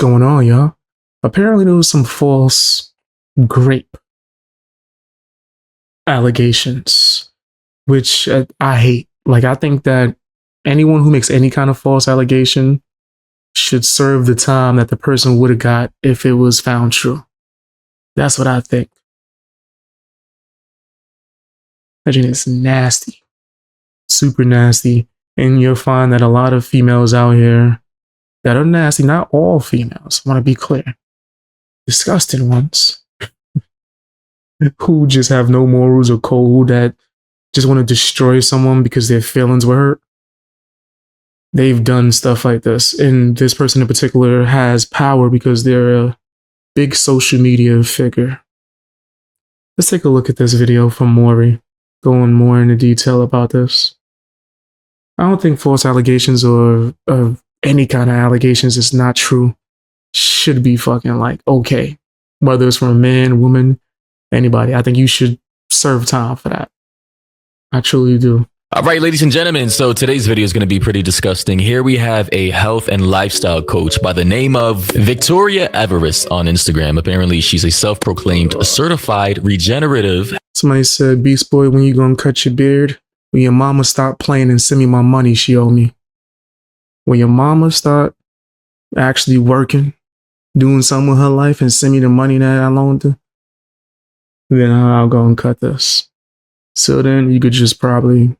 going on, y'all? Apparently there was some false grape allegations, which I hate. Like, I think that anyone who makes any kind of false allegation should serve the time that the person would have got if it was found true. That's what I think. Imagine it's nasty, super nasty. And you'll find that a lot of females out here that are nasty, not all females, I want to be clear, disgusting ones, who just have no morals or code, that just want to destroy someone because their feelings were hurt. They've done stuff like this. And this person in particular has power because they're a big social media figure. Let's take a look at this video from Maury, going more into detail about this. I don't think false allegations or any kind of allegations that's not true should be fucking like okay. Whether it's from a man, woman, anybody. I think you should serve time for that. I truly do. All right, ladies and gentlemen, so today's video is going to be pretty disgusting. Here we have a health and lifestyle coach by the name of Victoria Everest on Instagram. Apparently, she's a self-proclaimed certified regenerative. Somebody said, Beast Boy, when you gonna cut your beard? When your mama stop playing and send me my money she owe me. When your mama start actually working, doing something with her life and send me the money that I loaned her, then I'll go and cut this. So then you could just probably,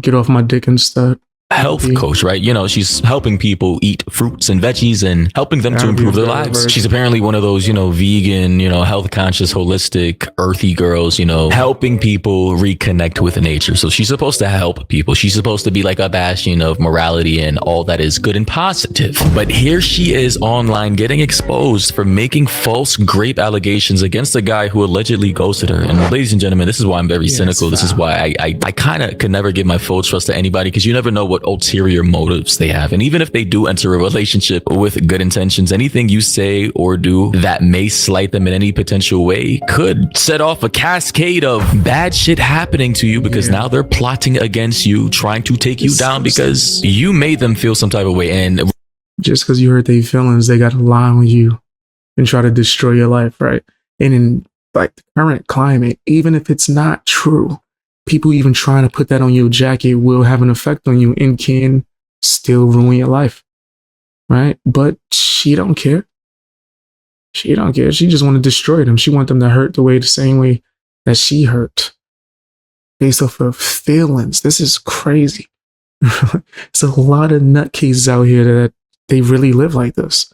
get off my dick instead. Health coach, right? You know, she's helping people eat fruits and veggies and helping them to improve their lives. She's apparently one of those, vegan, health conscious, holistic, earthy girls, helping people reconnect with nature. So she's supposed to help people. She's supposed to be like a bastion of morality and all that is good and positive. But here she is online getting exposed for making false grape allegations against a guy who allegedly ghosted her. And ladies and gentlemen, this is why I'm very cynical. This is why I kind of could never give my full trust to anybody, because you never know what ulterior motives they have. And even if they do enter a relationship with good intentions, anything you say or do that may slight them in any potential way could set off a cascade of bad shit happening to you, because now they're plotting against you, trying to take you down because you made them feel some type of way. And just because you hurt their feelings, they got to lie on you and try to destroy your life, right? And in like the current climate, even if it's not true, people even trying to put that on your jacket will have an effect on you and can still ruin your life, right? But she don't care. She don't care. She just want to destroy them. She want them to hurt the same way that she hurt, based off of feelings. This is crazy. It's a lot of nutcases out here that they really live like this.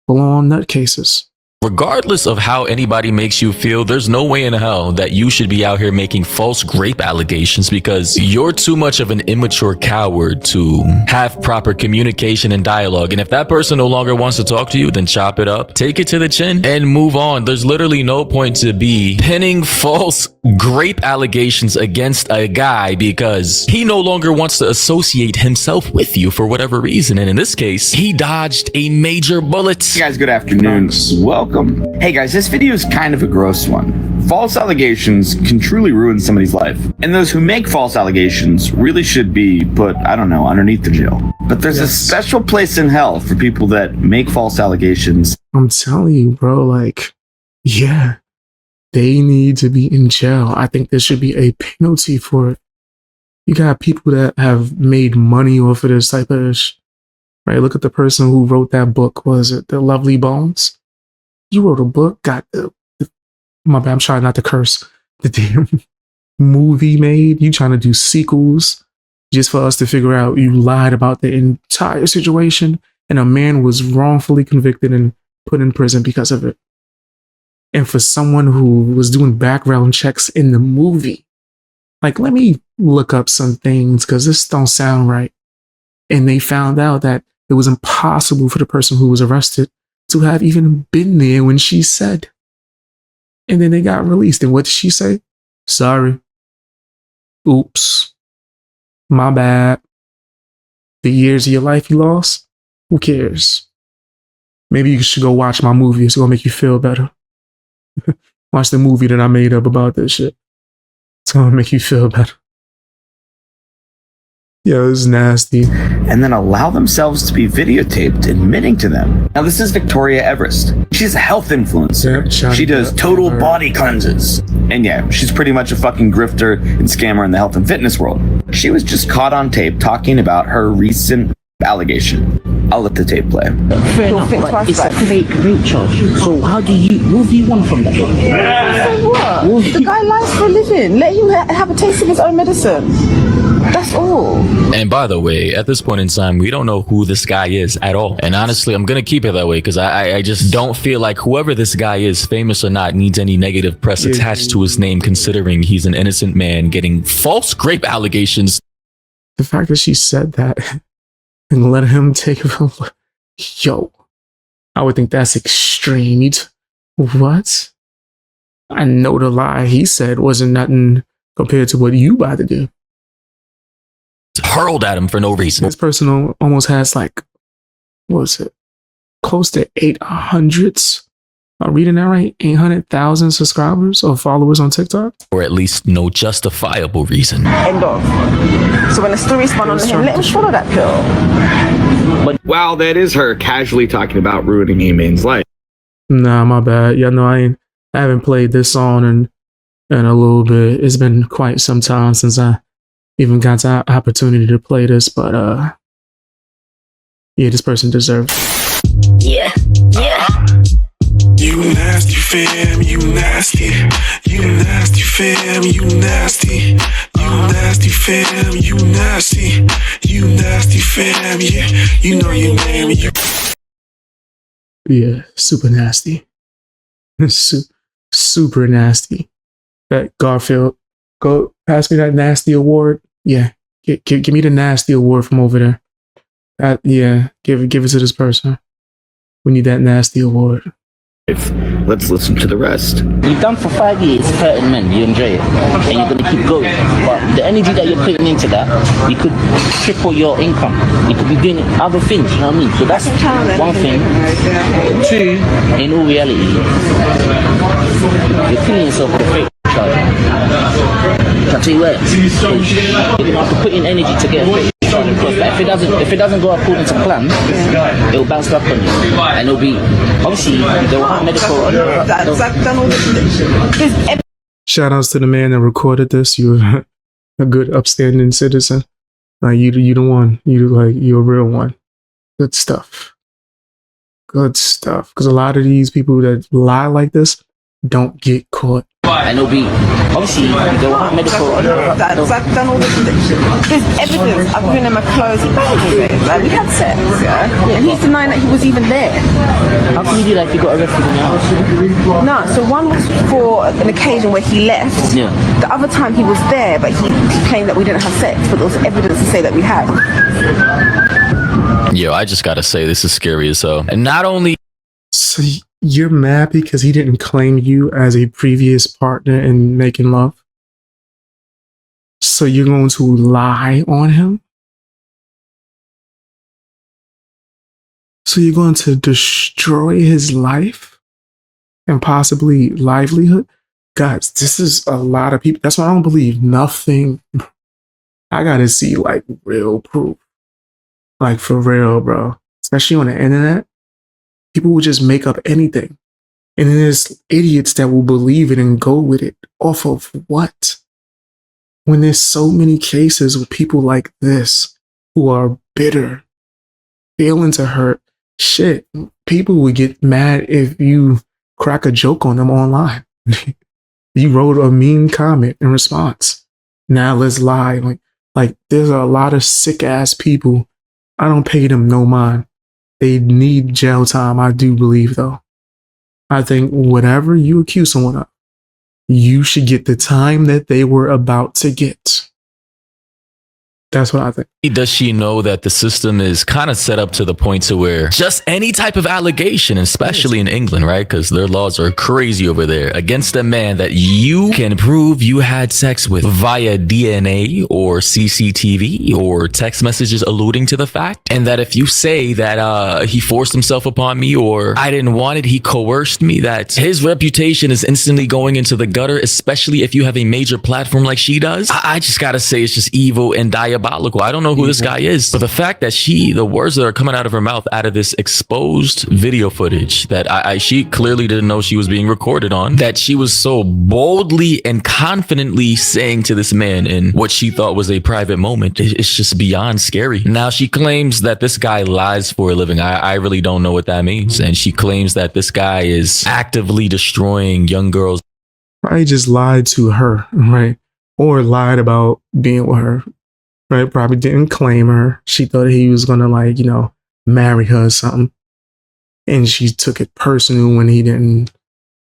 Full-on nutcases. regardless of how anybody makes you feel, there's no way in hell that you should be out here making false grape allegations, because you're too much of an immature coward to have proper communication and dialogue. And if that person no longer wants to talk to you, then chop it up, take it to the chin, and move on. There's literally no point to be pinning false grape allegations against a guy because he no longer wants to associate himself with you for whatever reason. And in this case, he dodged a major bullet. Hey guys, good afternoon. Welcome. Hey guys, this video is kind of a gross one. False allegations can truly ruin somebody's life. And those who make false allegations really should be put, I don't know, underneath the jail. But there's a special place in hell for people that make false allegations. I'm telling you, bro, like, yeah, they need to be in jail. I think there should be a penalty for it. You got people that have made money off of this type of ish. Right? Look at the person who wrote that book. Was it The Lovely Bones? You wrote a book, got my bad, I'm trying not to curse. The damn movie made. You trying to do sequels just for us to figure out you lied about the entire situation, and a man was wrongfully convicted and put in prison because of it. And for someone who was doing background checks in the movie, like, let me look up some things because this don't sound right. And they found out that it was impossible for the person who was arrested to have even been there when she said. And then they got released. And what did she say? Sorry. Oops. My bad. The years of your life you lost? Who cares? Maybe you should go watch my movie. It's going to make you feel better. Watch the movie that I made up about this shit. It's going to make you feel better. Yeah, it was nasty. And then allow themselves to be videotaped admitting to them. Now, this is Victoria Everest. She's a health influencer. She does total body cleanses. And yeah, she's pretty much a fucking grifter and scammer in the health and fitness world. She was just caught on tape talking about her recent allegation. I'll let the tape play. Fair enough, but it's a fake rape charge. So what do you want from that? So what? The guy lies for a living. Let him have a taste of his own medicine. That's all. And by the way, at this point in time, we don't know who this guy is at all. And honestly, I'm going to keep it that way because I just don't feel like whoever this guy is, famous or not, needs any negative press attached to his name, considering he's an innocent man getting false rape allegations. The fact that she said that and let him take it, yo, I would think that's extreme. What? I know the lie he said wasn't nothing compared to what you about to do. Hurled at him for no reason. This person almost has like, what was it? Close to 800s. I'm reading that right? 800,000 subscribers or followers on TikTok? Or at least no justifiable reason. End of. So when a story spun on him, let him swallow that pill. Wow, that is her casually talking about ruining A-Main's life. Nah, my bad. Yeah, no, I haven't played this song in a little bit. It's been quite some time since I even got the opportunity to play this, but yeah, this person deserves it. Yeah. You nasty fam, you nasty. You nasty fam, you nasty. You nasty fam, you nasty. You nasty fam, yeah. You know your name. Yeah, super nasty. Super nasty. That Garfield, go pass me that nasty award. Yeah, give me the nasty award from over there. Yeah, give it to this person. We need that nasty award. Let's listen to the rest. You've done for 5 years hurting men, you enjoy it, and you're going to keep going. But the energy that you're putting into that, you could triple your income. You could be doing other things, you know what I mean? So that's one thing. Two, in all reality, you're killing yourself with a fake charge. I'll tell you what, you have to put in energy to get a fake charge across. But if it doesn't go according to plan, it will bounce back on you, and it'll be obviously they'll have medical. Shout outs to the man that recorded this. You're a good, upstanding citizen. Like you the one. You're a real one. Good stuff. Good stuff. Because a lot of these people that lie like this don't get caught. And it'll be obviously they'll have medical. There's evidence. I've given him my clothes. Like, we had sex, yeah? And he's denying that he was even there. How can you do that if you got arrested in your house? No, so one was for an occasion where he left. Yeah. The other time he was there, but he claimed that we didn't have sex, but there was evidence to say that we had. Yo, I just gotta say, this is scary as hell. And not only... So you're mad because he didn't claim you as a previous partner in making love? So you're going to lie on him? So you're going to destroy his life and possibly livelihood? Guys, this is a lot of people. That's why I don't believe nothing. I gotta see like real proof. Like for real, bro. Especially on the internet. People will just make up anything. And then there's idiots that will believe it and go with it. Off of what? When there's so many cases with people like this who are bitter, failing to hurt. Shit, people would get mad if you crack a joke on them online. You wrote a mean comment in response. Now let's lie. Like there's a lot of sick ass people. I don't pay them no mind. They need jail time, I do believe, though. I think whatever you accuse someone of, you should get the time that they were about to get. That's what I think. Does she know that the system is kind of set up to the point to where just any type of allegation, especially in England, right? Because their laws are crazy over there, against a man that you can prove you had sex with via DNA or CCTV or text messages alluding to the fact. And that if you say that he forced himself upon me or I didn't want it, he coerced me, that his reputation is instantly going into the gutter, especially if you have a major platform like she does. I just got to say it's just evil and diabolical diabolical. I don't know who this guy is. But the fact that the words that are coming out of her mouth out of this exposed video footage that she clearly didn't know she was being recorded on, that she was so boldly and confidently saying to this man in what she thought was a private moment, it's just beyond scary. Now she claims that this guy lies for a living. I really don't know what that means. And she claims that this guy is actively destroying young girls. Probably just lied to her, right? Or lied about being with her, right? Probably didn't claim her. She thought he was gonna, like, marry her or something. And she took it personal when he didn't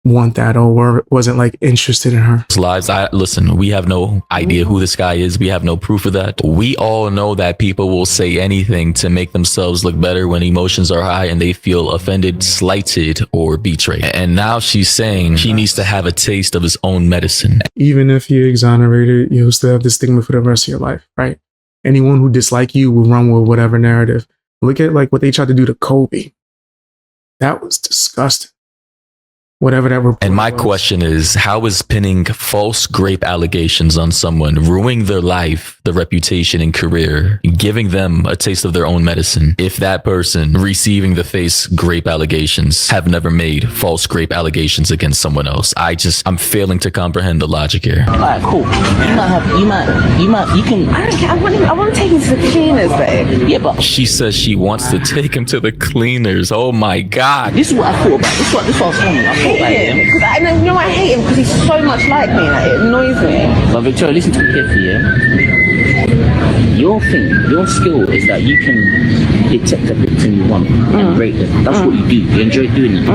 want that or wasn't, like, interested in her. Lies. Listen, we have no idea who this guy is. We have no proof of that. We all know that people will say anything to make themselves look better when emotions are high and they feel offended, slighted, or betrayed. And now she's saying he needs to have a taste of his own medicine. Even if you're exonerated, you'll still have this stigma for the rest of your life, right? Anyone who dislikes you will run with whatever narrative. Look at, like, what they tried to do to Kobe. That was disgusting. Whatever that report And my was. question is, how is pinning false grape allegations on someone, ruining their life, their reputation and career, giving them a taste of their own medicine, if that person receiving the face grape allegations have never made false grape allegations against someone else? I'm failing to comprehend the logic here. Alright, cool. You can. I want to take him to the cleaners, babe. Yeah, but She says she wants to take him to the cleaners. Oh my God. this is what I thought about. This is what I was telling you. I thought about him. Because I hate him because he's so much like me. Like, it annoys me. But Victoria, listen to me carefully, yeah? Your skill is that you can detect the victim you want and rate them. That's what you do. You enjoy doing it.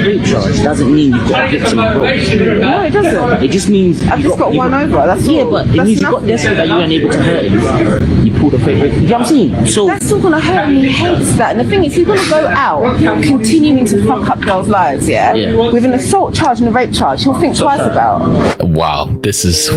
Rape charge doesn't mean you've got a victim approach. No, it doesn't. It just means I've just got one over. That's all. but it means you got desperate that you weren't able to hurt him. You pulled a fake rape. You know what I'm saying? So That's still gonna hurt him. He hates that. And the thing is, he's gonna go out continuing to fuck up girls' lives, yeah? With an assault charge and a rape charge. He'll think twice about. Wow.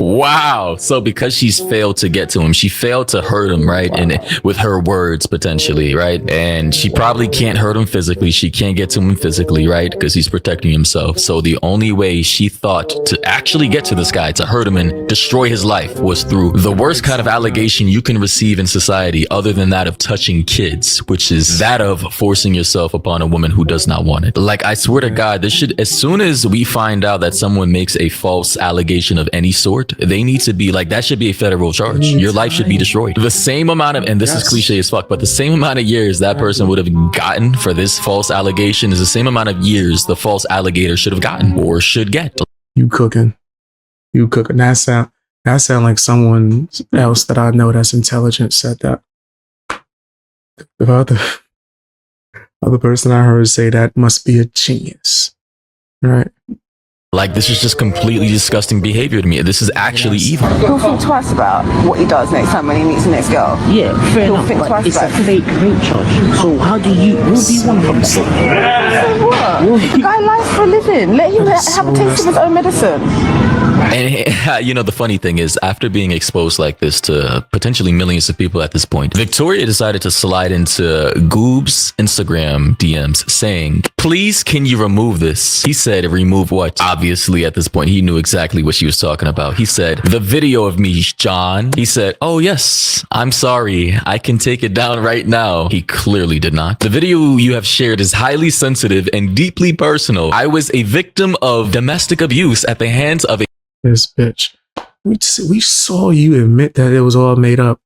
Wow. So because she's failed to get to him, she failed to hurt him, right? And with her words, potentially, right? And she probably can't hurt him physically. She can't get to him physically, right? Because he's protecting himself. So the only way she thought to actually get to this guy, to hurt him and destroy his life, was through the worst kind of allegation you can receive in society, other than that of touching kids, which is that of forcing yourself upon a woman who does not want it. Like, I swear to God, this should, as soon as we find out that someone makes a false allegation of any sort, they need to be like, that should be a federal charge. Your life should be destroyed. The same amount of, and this is cliche as fuck, but the same amount of years that person would have gotten for this false allegation is the same amount of years the false alligator should have gotten or should get. You cooking. That sound like someone else that I know that's intelligent said that. The other person I heard say that must be a genius, right? Like, this is just completely disgusting behavior to me. This is actually evil. He'll think twice about what he does next time when he meets the next girl. yeah, fair He'll enough. think But twice it's a about it. fake rape charge. So how do you? What do you want from that? What? The guy lies for a living. Let him have a taste of his own medicine. And the funny thing is, after being exposed like this to potentially millions of people at this point, Victoria decided to slide into Goob's Instagram DMs saying, "Please, can you remove this?" He said, "Remove what?" Obviously, at this point, he knew exactly what she was talking about. He said, "The video of me, John." He said, "Oh yes, I'm sorry. I can take it down right now." He clearly did not. "The video you have shared is highly sensitive and deeply personal. I was a victim of domestic abuse at the hands of a..." This bitch. We saw you admit that it was all made up.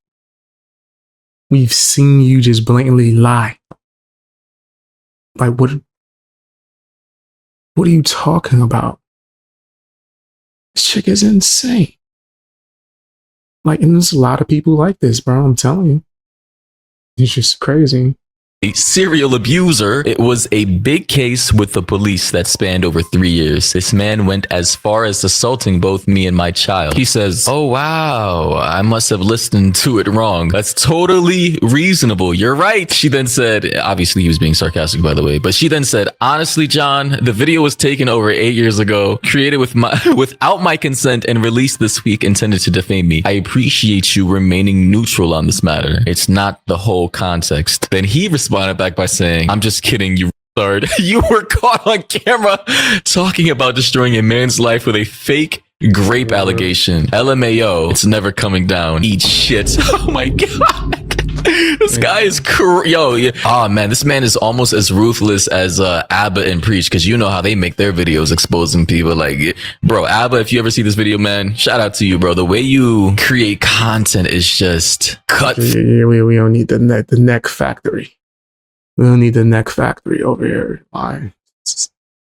We've seen you just blatantly lie. Like, what are you talking about? This chick is insane. Like, and there's a lot of people like this, bro. I'm telling you. It's just crazy. A serial abuser. It was a big case with the police that spanned over 3 years. This man went as far as assaulting both me and my child. He says, "Oh wow, I must have listened to it wrong. That's totally reasonable. You're right." She then said, obviously he was being sarcastic, by the way, but she then said, "Honestly, John, the video was taken over 8 years ago, created without my consent and released this week, intended to defame me. I appreciate you remaining neutral on this matter. It's not the whole context." Then he responded back by saying, "I'm just kidding, you retard. You were caught on camera talking about destroying a man's life with a fake grape allegation. LMAO. It's never coming down. Eat shit. Oh my god. This guy is yo. Oh man, this man is almost as ruthless as Abba and Preach, because you know how they make their videos exposing people. Like, bro, Abba, if you ever see this video, man, shout out to you, bro. The way you create content is just cut. Yeah, we don't need the neck factory. We don't need the neck factory over here. Fine.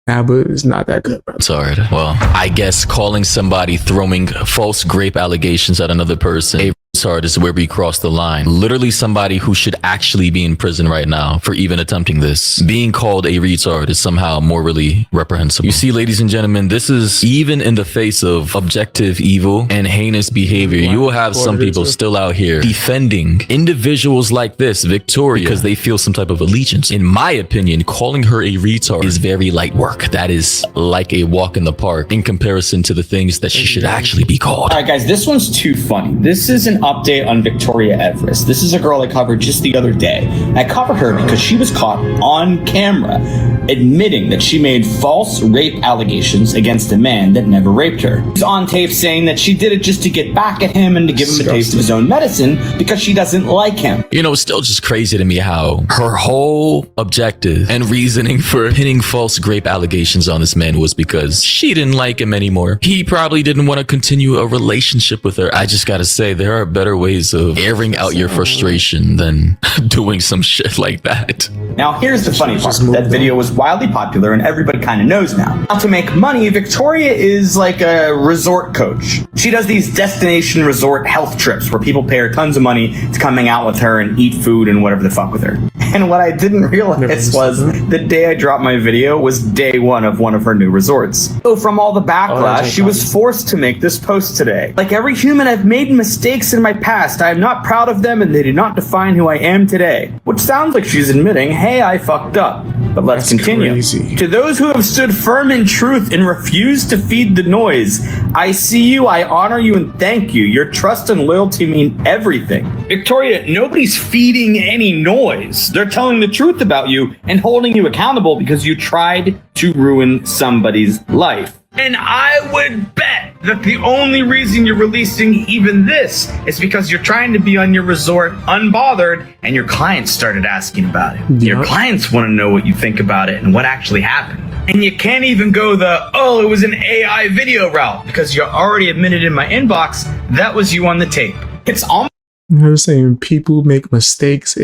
Abba is not that good, bro. Sorry. Well, I guess calling somebody throwing false grape allegations at another person a retard is where we cross the line. Literally somebody who should actually be in prison right now for even attempting this. Being called a retard is somehow morally reprehensible. You see, ladies and gentlemen, this is even in the face of objective evil and heinous behavior. You will have some people still out here defending individuals like this, Victoria, because they feel some type of allegiance. In my opinion, calling her a retard is very light work. That is like a walk in the park in comparison to the things that she should actually be called. All right, guys, this one's too funny. This is an update on Victoria Everest. This is a girl I covered just the other day. I covered her because she was caught on camera admitting that she made false rape allegations against a man that never raped her. She's on tape saying that she did it just to get back at him and to give him a taste of his own medicine because she doesn't like him. You know, it's still just crazy to me how her whole objective and reasoning for pinning false rape allegations on this man was because she didn't like him anymore. He probably didn't want to continue a relationship with her. I just gotta say, there are better ways of airing out your frustration than doing some shit like that. Now, here's the funny part. That video was wildly popular and everybody kind of knows now. Now, to make money, Victoria is like a resort coach. She does these destination resort health trips where people pay her tons of money to come hang out with her and eat food and whatever the fuck with her. And what I didn't realize was the day I dropped my video was day one of her new resorts. So from all the backlash, she was forced to make this post today. Like every human, I've made mistakes in my past. I am not proud of them and they do not define who I am today. Which sounds like she's admitting, hey, I fucked up. But let's continue. Crazy. To those who have stood firm in truth and refused to feed the noise, I see you, I honor you, and thank you. Your trust and loyalty mean everything. Victoria, nobody's feeding any noise. They're telling the truth about you and holding you accountable because you tried to ruin somebody's life. And I would bet that the only reason you're releasing even this is because you're trying to be on your resort unbothered and your clients started asking about it. Yep. Your clients want to know what you think about it and what actually happened. And you can't even go the, oh, it was an AI video route because you already admitted in my inbox that was you on the tape. It's almost I was saying people make mistakes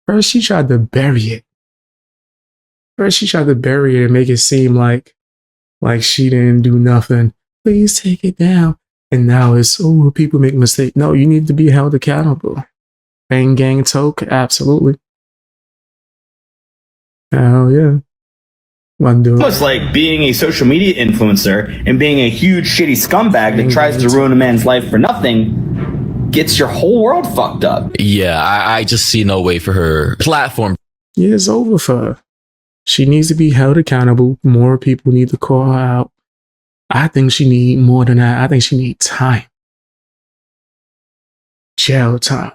first she tried to bury it. First she tried to bury it and make it seem like she didn't do nothing. Please take it down. And now it's, oh, people make mistakes. No, you need to be held accountable. Bang gang toke, absolutely. Hell yeah. almost like being a social media influencer and being a huge shitty scumbag that tries to ruin a man's life for nothing gets your whole world fucked up. Yeah, I just see no way for her platform. Yeah, it's over for her. She needs to be held accountable. More people need to call her out. I think she need more than that. I think she need time. Jail time.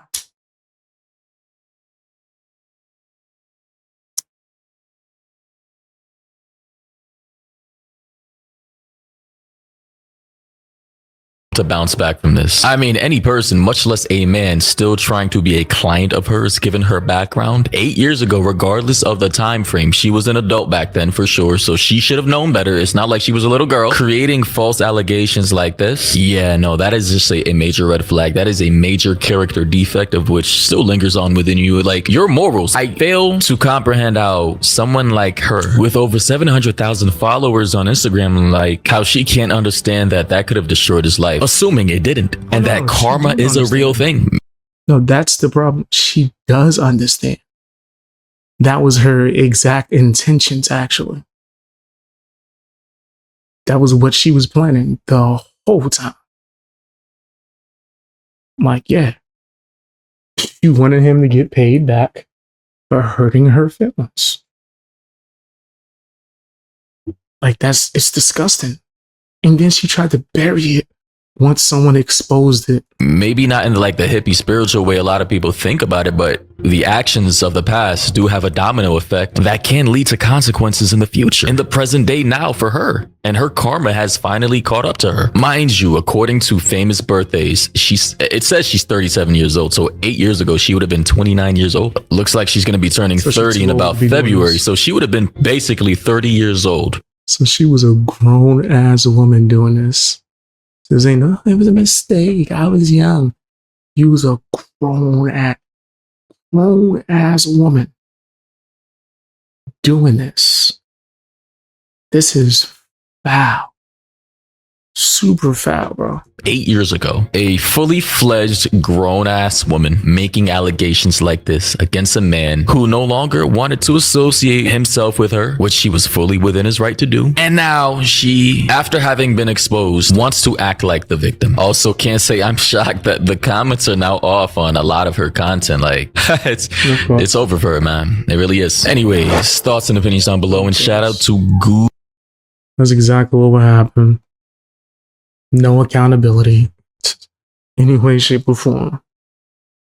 To bounce back from this. I mean, any person, much less a man, still trying to be a client of hers, given her background. 8 years ago, regardless of the time frame, she was an adult back then for sure, so she should have known better. It's not like she was a little girl. Creating false allegations like this, yeah, no, that is just a major red flag. That is a major character defect of which still lingers on within you. Like, your morals. I fail to comprehend how someone like her, with over 700,000 followers on Instagram, like, how she can't understand that that could have destroyed his life. Assuming it didn't, and that karma is a real thing. No, that's the problem. She does understand. That was her exact intentions, actually. That was what she was planning the whole time. Like, yeah. She wanted him to get paid back for hurting her feelings. Like, it's disgusting. And then she tried to bury it once someone exposed it. Maybe not in like the hippie spiritual way a lot of people think about it, but the actions of the past do have a domino effect that can lead to consequences in the future, in the present day now for her. And her karma has finally caught up to her. Mind you, according to famous birthdays, it says she's 37 years old. So 8 years ago, she would have been 29 years old. Looks like she's going to be turning 30 in about February. So she would have been basically 30 years old. So she was a grown ass woman doing this. This ain't no, it was a mistake. I was young. You was a grown ass woman doing this. This is foul. Super foul, bro. 8 years ago, a fully fledged grown-ass woman making allegations like this against a man who no longer wanted to associate himself with her, which she was fully within his right to do. And now she, after having been exposed, wants to act like the victim. Also, can't say I'm shocked that the comments are now off on a lot of her content. Like, it's over for her, man. It really is. Anyways, thoughts and opinions down below, and shout out to Goo. That's exactly what would happen. No accountability, any way, shape, or form.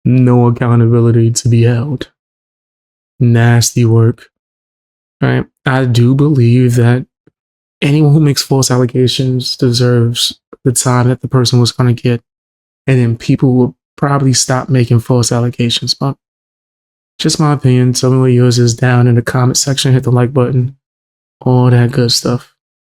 No accountability to be held. Nasty work. Right? I do believe that anyone who makes false allegations deserves the time that the person was going to get. And then people will probably stop making false allegations. But just my opinion. Tell me what yours is down in the comment section. Hit the like button. All that good stuff.